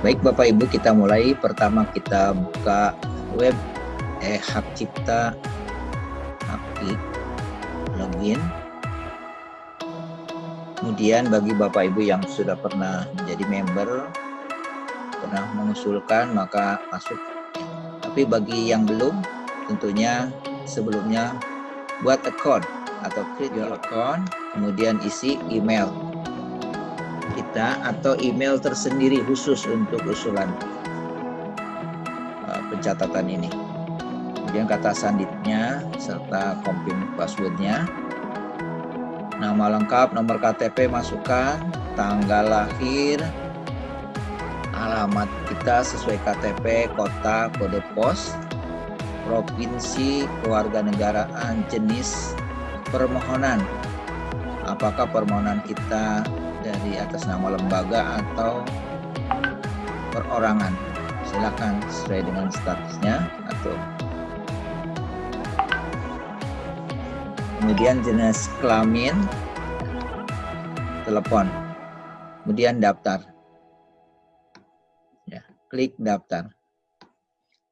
Baik Bapak Ibu, kita mulai. Pertama kita buka web hak cipta aktif login. Kemudian bagi Bapak Ibu yang sudah pernah menjadi member, pernah mengusulkan, maka masuk. Tapi bagi yang belum, tentunya sebelumnya buat account atau create your account, kemudian isi email kita atau email tersendiri khusus untuk usulan pencatatan ini. Kemudian kata sanditnya serta confirm passwordnya, nama lengkap, nomor KTP masukkan, tanggal lahir, alamat kita sesuai KTP, kota, kode pos, provinsi, kewarganegaraan, jenis permohonan. Apakah permohonan kita dari atas nama lembaga atau perorangan? Silakan sesuai dengan statusnya atau kemudian jenis kelamin, telepon, kemudian daftar. Ya, klik daftar.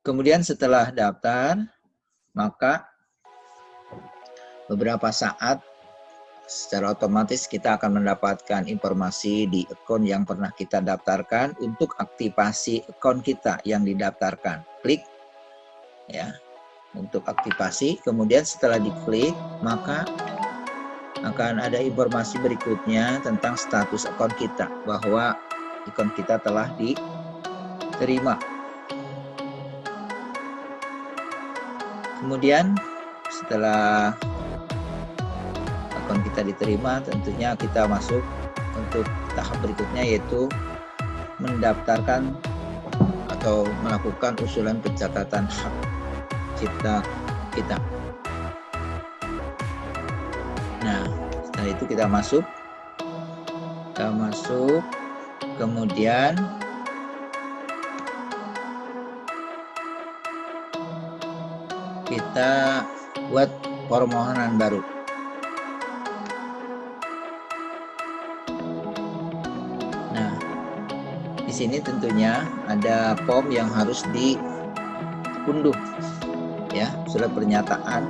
Kemudian setelah daftar, maka beberapa saat secara otomatis kita akan mendapatkan informasi di akun yang pernah kita daftarkan untuk aktivasi akun kita yang didaftarkan. Klik ya untuk aktivasi. Kemudian setelah diklik, maka akan ada informasi berikutnya tentang status akun kita, bahwa akun kita telah diterima. Kemudian setelah akun kita diterima, tentunya kita masuk untuk tahap berikutnya, yaitu mendaftarkan atau melakukan usulan pencatatan hak cipta kita. Nah, setelah itu kita masuk, kemudian kita buat permohonan baru. Nah, di sini tentunya ada form yang harus diunduh, ya, surat pernyataan,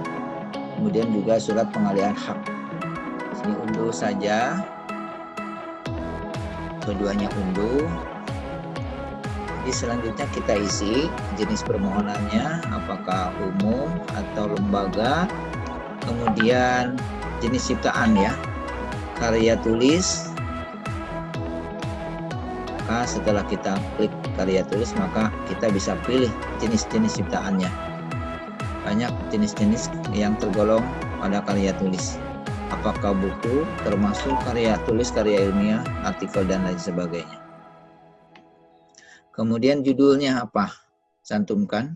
kemudian juga surat pengalihan hak. Di sini unduh saja, keduanya unduh. Jadi selanjutnya kita isi jenis permohonannya, apakah umum atau lembaga, kemudian jenis ciptaan ya, karya tulis. Maka setelah kita klik karya tulis, maka kita bisa pilih jenis-jenis ciptaannya. Banyak jenis-jenis yang tergolong pada karya tulis. Apakah buku, termasuk karya tulis, karya ilmiah, artikel, dan lain sebagainya. Kemudian judulnya apa? Cantumkan.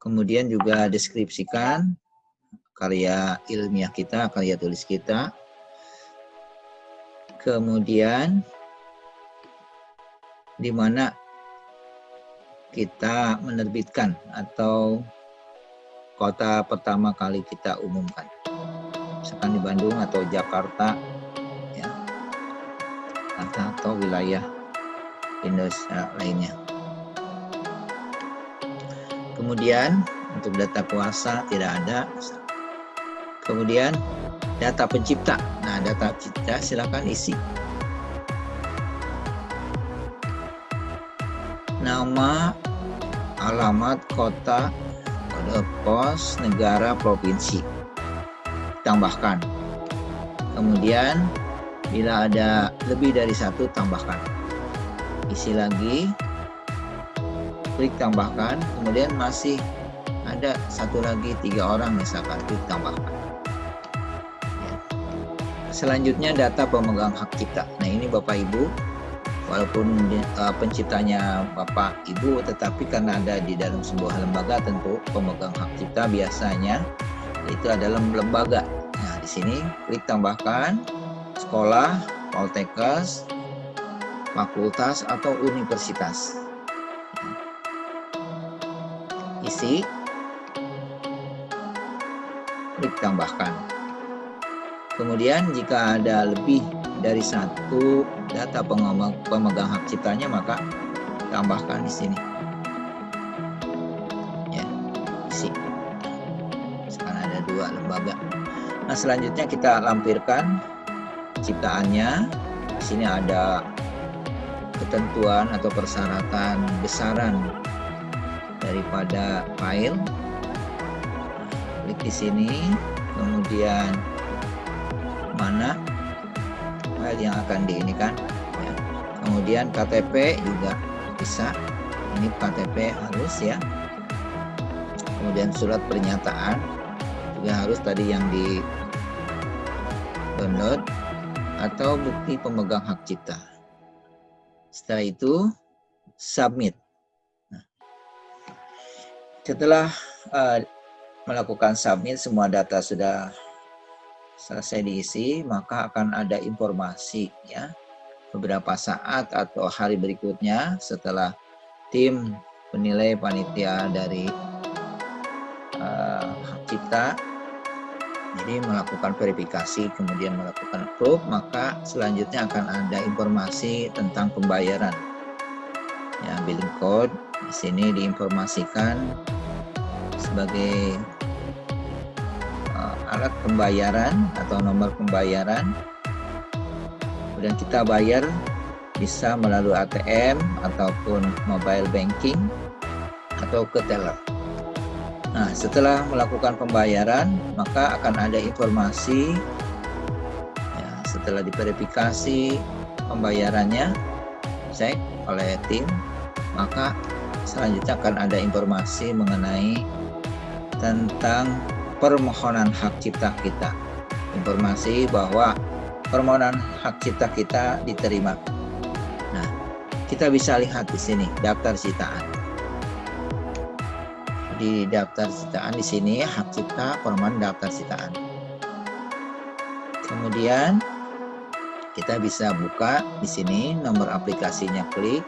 Kemudian juga deskripsikan karya ilmiah kita, karya tulis kita. Kemudian di mana kita menerbitkan atau kota pertama kali kita umumkan, misalkan di Bandung atau Jakarta, ya, atau wilayah Indonesia lainnya. Kemudian untuk data kuasa tidak ada. Kemudian data pencipta. Nah, data pencipta silakan isi. Nama, alamat, kota, kode pos, negara, provinsi. Tambahkan. Kemudian bila ada lebih dari satu, tambahkan. Isi lagi, klik tambahkan. Kemudian masih ada satu lagi, 3 orang misalkan, klik tambahkan. Ya. Selanjutnya data pemegang hak cipta. Nah, ini Bapak Ibu, walaupun penciptanya Bapak Ibu, tetapi karena ada di dalam sebuah lembaga, tentu pemegang hak cipta biasanya itu adalah lembaga. Nah, di sini klik tambahkan sekolah, poltekkes, fakultas atau universitas. Isi, klik tambahkan. Kemudian jika ada lebih dari satu data pemegang hak ciptanya, maka tambahkan di sini. Ya, isi. Sekarang ada 2 lembaga. Nah, selanjutnya kita lampirkan ciptaannya. Di sini ada ketentuan atau persyaratan besaran daripada file. Klik di sini, kemudian mana file yang akan diinikan. Ya. Kemudian KTP juga bisa. Ini KTP harus ya. Kemudian surat pernyataan juga harus tadi yang di download atau bukti pemegang hak cipta. Setelah itu submit. Nah, setelah melakukan submit, semua data sudah selesai diisi, maka akan ada informasi ya. Beberapa saat atau hari berikutnya setelah tim penilai panitia dari hak cipta jadi melakukan verifikasi kemudian melakukan approve, maka selanjutnya akan ada informasi tentang pembayaran. Ya, billing code di sini diinformasikan sebagai alat pembayaran atau nomor pembayaran. Kemudian kita bayar bisa melalui ATM ataupun mobile banking atau ke teller. Nah, setelah melakukan pembayaran, maka akan ada informasi ya, setelah diverifikasi pembayarannya cek oleh tim, maka selanjutnya akan ada informasi mengenai tentang permohonan hak cipta kita. Informasi bahwa permohonan hak cipta kita diterima. Nah, kita bisa lihat di sini daftar ciptaan. Di daftar ciptaan di sini hak cipta permohonan daftar ciptaan. Kemudian kita bisa buka di sini nomor aplikasinya, klik.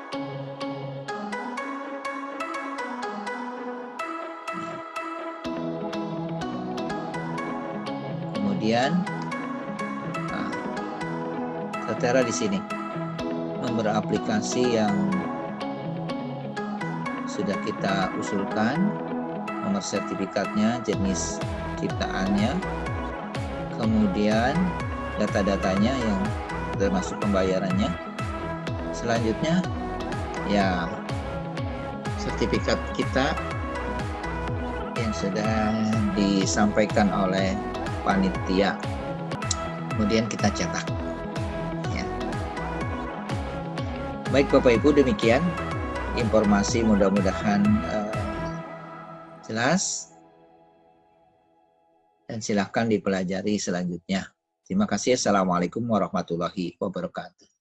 Kemudian tertera di sini nomor aplikasi yang sudah kita usulkan, nomor sertifikatnya, jenis ciptaannya, kemudian data-datanya yang termasuk pembayarannya. Selanjutnya ya sertifikat kita yang sudah disampaikan oleh panitia, kemudian kita cetak ya. Baik Bapak Ibu, demikian informasi, mudah-mudahan jelas dan silahkan dipelajari selanjutnya. Terima kasih. Assalamualaikum warahmatullahi wabarakatuh.